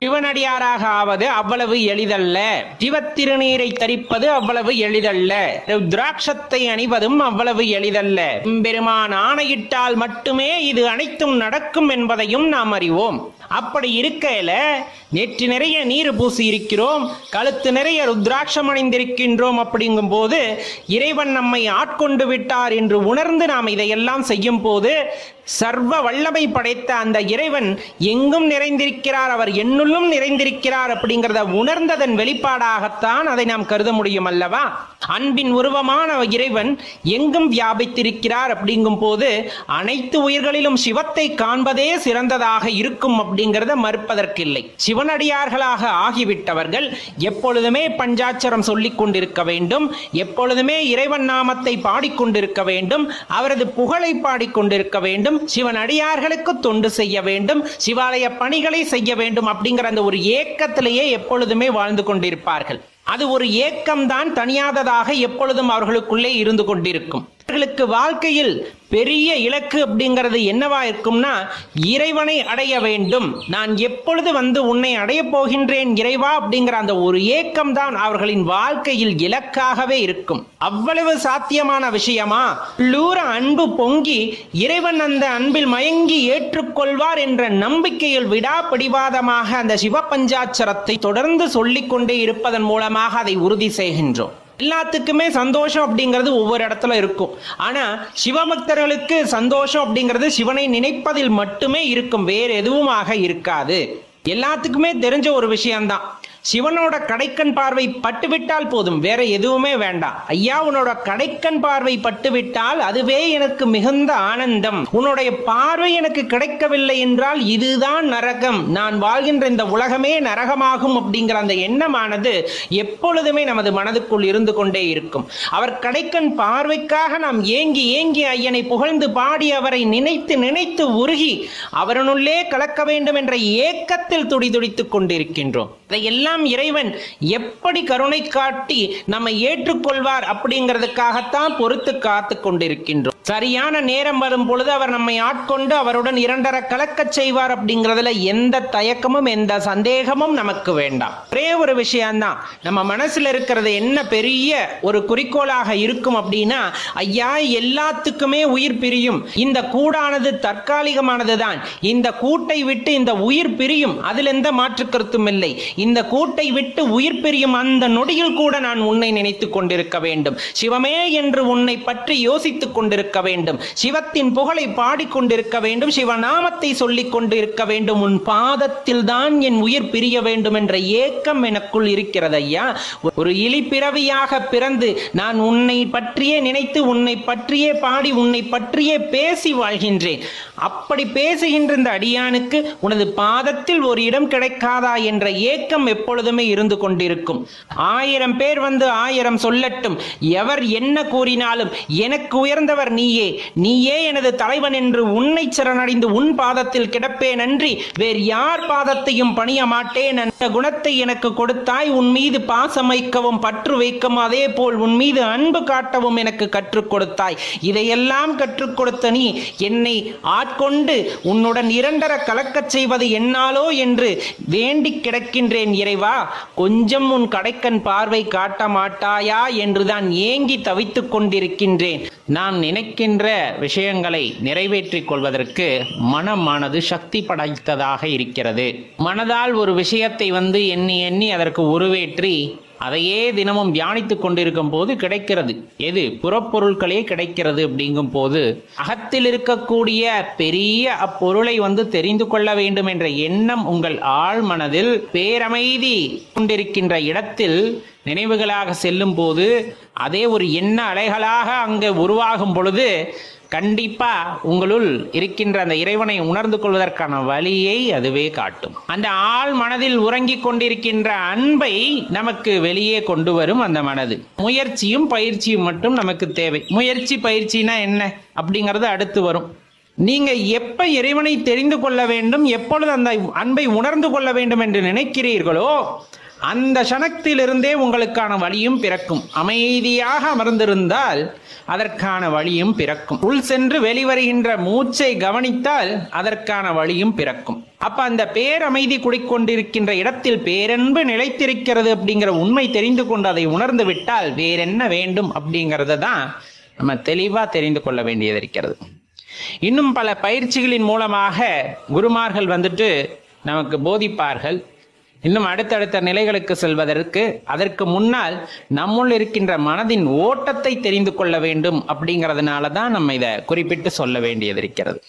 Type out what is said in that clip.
சிவனடியாராக ஆவது அவ்வளவு எளிதல்ல. சிவத்திருநீரை தரிப்பது அவ்வளவு எளிதல்ல. ருத்ராட்சத்தை அணிவதும் அவ்வளவு எளிதல்ல. பெருமான் ஆணையிட்டால் மட்டுமே இது அனைத்தும் நடக்கும் என்பதையும் நாம் அறிவோம். அப்படி இருக்கையில நெற்றி நிறைய நீர் பூசி இருக்கிறோம், கழுத்து நிறைய ருத்ராட்சம் அணிந்திருக்கின்றோம். அப்படிங்கும் போது இறைவன் நம்மை ஆட்கொண்டு விட்டார் என்று உணர்ந்து நாம் இதையெல்லாம் செய்யும் போது சர்வ வல்லமை படைத்த அந்த இறைவன் எங்கும் நிறைந்திருக்கிறார், அவர் என்னுள்ளும் நிறைந்திருக்கிறார் அப்படிங்கிறத உணர்ந்ததன் வெளிப்பாடாகத்தான் அதை நாம் கருத முடியும் அல்லவா? அன்பின் உருவமான இறைவன் எங்கும் வியாபித்திருக்கிறார். அப்படிங்கும் போது அனைத்து உயிர்களிலும் சிவத்தை காண்பதே சிறந்ததாக இருக்கும் அப்படிங்கிறத மறுப்பதற்கில்லை. சிவனடியார்களாக ஆகிவிட்டவர்கள் எப்பொழுதுமே பஞ்சாட்சரம் சொல்லிக் கொண்டிருக்க வேண்டும், எப்பொழுதுமே இறைவன் நாமத்தை பாடிக்கொண்டிருக்க வேண்டும், அவரது புகழை பாடிக்கொண்டிருக்க வேண்டும், சிவன் அடியார்களுக்கு தொண்டு செய்ய வேண்டும், சிவாலய பணிகளை செய்ய வேண்டும் அப்படிங்கிற அந்த ஒரு ஏக்கத்திலேயே எப்பொழுதுமே வாழ்ந்து கொண்டிருப்பார்கள். அது ஒரு ஏக்கம்தான், தனியாததாக எப்பொழுதும் அவர்களுக்குள்ளே இருந்து கொண்டிருக்கும். அவர்களுக்கு வாழ்க்கையில் பெரிய இலக்கு அப்படிங்கிறது என்னவா இருக்கும்னா, இறைவனை அடைய வேண்டும், நான் எப்பொழுது வந்து உன்னை அடைய போகின்றேன் இறைவா அப்படிங்கிற அந்த ஒரு ஏக்கம் தான் அவர்களின் வாழ்க்கையில் இலக்காகவே இருக்கும். அவ்வளவு சாத்தியமான விஷயமா? உள்ளூர அன்பு பொங்கி இறைவன் அந்த அன்பில் மயங்கி ஏற்றுக்கொள்வார் என்ற நம்பிக்கையில் விடாப்பிடிவாதமாக அந்த சிவபஞ்சாட்சரத்தை தொடர்ந்து சொல்லிக் கொண்டே இருப்பதன் மூலமாக அதை உறுதி செய்கின்றோம். எல்லாத்துக்குமே சந்தோஷம் அப்படிங்கிறது ஒவ்வொரு இடத்துல இருக்கும். ஆனா சிவபக்தர்களுக்கு சந்தோஷம் அப்படிங்கிறது சிவனை நினைப்பதில் மட்டுமே இருக்கும், வேற எதுவுமாக இருக்காது. எல்லாத்துக்குமே தெரிஞ்ச ஒரு விஷயம்தான், சிவனோட கடைக்கண் பார்வை பட்டுவிட்டால் போதும், வேற எதுவுமே வேண்டாம். ஐயா, உன்னோட கடைக்கண் பார்வை பட்டுவிட்டால் அதுவே எனக்கு மிகுந்த ஆனந்தம். உன்னுடைய பார்வை எனக்கு கிடைக்கவில்லை என்றால் இதுதான் நரகம், நான் வாழ்கின்ற இந்த உலகமே நரகமாகும் அப்படிங்கிற அந்த எண்ணமானது எப்பொழுதுமே நமது மனதுக்குள் இருந்து கொண்டே இருக்கும். அவர் கடைக்கண் பார்வைக்காக நாம் ஏங்கி ஏங்கி ஐயனை புகழ்ந்து பாடி அவரை நினைத்து நினைத்து உருகி அவரனுள்ளே கலக்க வேண்டும் என்ற ஏக்கத்தில் துடிதுடித்துக் கொண்டிருக்கின்றோம். இதையெல்லாம் இறைவன் எப்படி கருணை காட்டி நம்மை ஏற்றுக்கொள்வார் அப்படிங்கிறதுக்காகத்தான் பொறுத்து காத்து கொண்டிருக்கின்றோம். சரியான நேரம் வரும் பொழுது அவர் நம்மை ஆட்கொண்டு அவருடன் இரண்டரை கலக்கச் செய்வார் அப்படிங்கிறதுல எந்த தயக்கமும் எந்த சந்தேகமும் நமக்கு வேண்டாம். ஒரே ஒரு விஷயம்தான், நம்ம மனசுல இருக்கிறது என்ன பெரிய ஒரு குறிக்கோளாக இருக்கும் அப்படின்னா, ஐயா எல்லாத்துக்குமே உயிர் பிரியும், இந்த கூடானது தற்காலிகமானது தான், இந்த கூட்டை விட்டு இந்த உயிர் பிரியும், அதில் எந்த மாற்று கருத்தும் இல்லை. இந்த கூட்டை விட்டு உயிர் பிரியும் அந்த நொடியில் கூட நான் உன்னை நினைத்துக் கொண்டிருக்க வேண்டும், சிவமே என்று உன்னை பற்றி யோசித்துக் கொண்டிருக்க வேண்டும், சிவத்தின் புகழை பாடிக்கொண்டிருக்க வேண்டும், சிவநாமத்தை சொல்லிக் கொண்டிருக்க வேண்டும், உன் பாதத்தில் தான் என் உயிர் பிரிய வேண்டும் என்ற ஏக்கம் எனக்குள் இருக்கிறது. ஐயா, ஒரு இழிப்பிறவியாக பிறந்து நான் உன்னை பற்றியே நினைத்து உன்னை பற்றியே பாடி உன்னை பற்றியே பேசி வாழ்கின்றேன். அப்படி பேசுகின்ற இந்த அடியானுக்கு உனது பாதத்தில் ஒரு இடம் கிடைக்காதா என்ற ஏக்கம் எப்பொழுதுமே இருந்து கொண்டிருக்கும். 1000 பேர் வந்து 1000 சொல்லட்டும், எவர் என்ன கூறினாலும் எனக்கு உயர்ந்தவர் நீயே, நீயே எனது தலைவன் என்று உன்னை சரணடைந்து உன் பாதத்தில் கிடப்பேன் அன்றி வேறு யார் பாதத்தையும் பணிய மாட்டேன். அந்த குணத்தை எனக்கு கொடுத்தாய், உன் மீது பாசம் வைக்கவும் பற்று வைக்கவும் அதே போல் உன் மீது அன்பு காட்டவும் எனக்கு கற்றுக் கொடுத்தாய். இதையெல்லாம் கற்றுக் கொடுத்த நீ என்னை ஆட்கொண்டு உன்னுடன் இரண்டரை கலக்கச் செய்வது என்னாலோ என்று வேண்டி கிடக்கின்றேன் இறைவா, கொஞ்சம் உன் கடைக்கண் பார்வை காட்ட மாட்டாயா என்றுதான் ஏங்கி தவித்துக் கொண்டிருக்கின்றேன். நான் நினைக்கின்ற விஷயங்களை நிறைவேற்றிக் கொள்வதற்கு மனமானது சக்தி படைத்ததாக இருக்கிறது. மனதால் ஒரு விஷயத்தை வந்து எண்ணி எண்ணி அதற்கு உருவேற்றி அதையே தினமும் தியானித்துக் கொண்டிருக்கும் போது கிடைக்கிறது. எது? புறப்பொருட்களே கிடைக்கிறது. அப்படிங்கும் போது அகத்தில் இருக்கக்கூடிய பெரிய அப்பொருளை வந்து தெரிந்து கொள்ள வேண்டும் என்ற எண்ணம் உங்கள் ஆழ் மனதில் பேரமைதி கொண்டிருக்கின்ற இடத்தில் நினைவுகளாக செல்லும் போது அதே ஒரு எண்ண அலைகளாக அங்கே உருவாகும் பொழுது கண்டிப்பா உங்களுள் இருக்கின்ற அந்த இறைவனை உணர்ந்து கொள்வதற்கான வழியை அதுவே காட்டும். அந்த ஆள் மனதில் உறங்கிக் கொண்டிருக்கின்ற அன்பை நமக்கு வெளியே கொண்டு வரும் அந்த மனது. முயற்சியும் பயிற்சியும் மட்டும் நமக்கு தேவை. முயற்சி பயிற்சினா என்ன அப்படிங்கிறது அடுத்து வரும். நீங்க எப்ப இறைவனை தெரிந்து கொள்ள வேண்டும், எப்பொழுது அந்த அன்பை உணர்ந்து கொள்ள வேண்டும் என்று நினைக்கிறீர்களோ அந்த சனத்திலிருந்தே உங்களுக்கான வழியும் பிறக்கும். அமைதியாக அமர்ந்திருந்தால் அதற்கான வழியும் பிறக்கும். உள் சென்று வெளிவருகின்ற மூச்சை கவனித்தால் அதற்கான வழியும் பிறக்கும். அப்ப அந்த பேரமைதி குடிக்கொண்டிருக்கின்ற இடத்தில் பேரன்பு நிலைத்திருக்கிறது அப்படிங்கிற உண்மை தெரிந்து கொண்டு அதை உணர்ந்து விட்டால் வேறென்ன வேண்டும் அப்படிங்கிறத தான் நம்ம தெளிவா தெரிந்து கொள்ள வேண்டியது இருக்கிறது. இன்னும் பல பயிற்சிகளின் மூலமாக குருமார்கள் நமக்கு போதிப்பார்கள். இன்னும் அடுத்தடுத்த நிலைகளுக்கு செல்வதற்கு அதற்கு முன்னால் நம்முள் இருக்கின்ற மனதின் ஓட்டத்தை தெரிந்து கொள்ள வேண்டும் அப்படிங்கிறதுனால தான் நம்ம இதை குறிப்பிட்டு சொல்ல வேண்டியது இருக்கிறது.